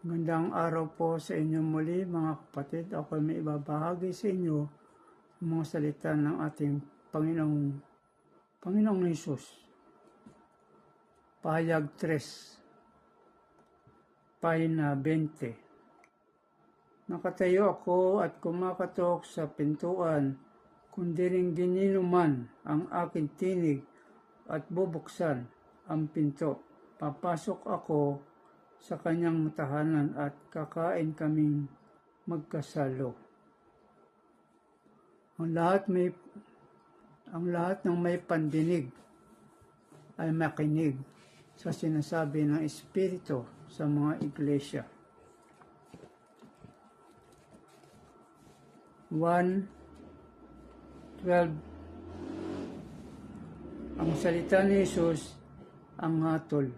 Magandang araw po sa inyo muli mga kapatid. Ako may ibabahagi sa inyo ang mga salita ng ating Panginoong Hesus. Pahayag 3, Pahina 20. Nakatayo ako at kumakatok sa pintuan, kundi ring gininuman ang aking tinig at bubuksan ang pinto. Papasok ako sa kanyang tahanan at kakain kaming magkasalo. Ang lahat ng may pandinig ay makinig sa sinasabi ng Espiritu sa mga iglesia. 1:12. Ang salita ni Jesus ang hatol.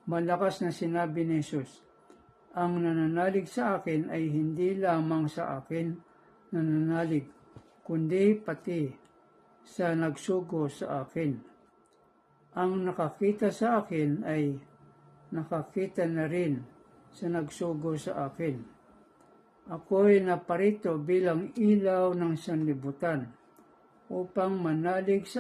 Malakas na sinabi ni Jesus, ang nananalig sa akin ay hindi lamang sa akin nananalig, kundi pati sa nagsugo sa akin. Ang nakakita sa akin ay nakakita na rin sa nagsugo sa akin. Ako'y naparito bilang ilaw ng sanlibutan upang manalig sa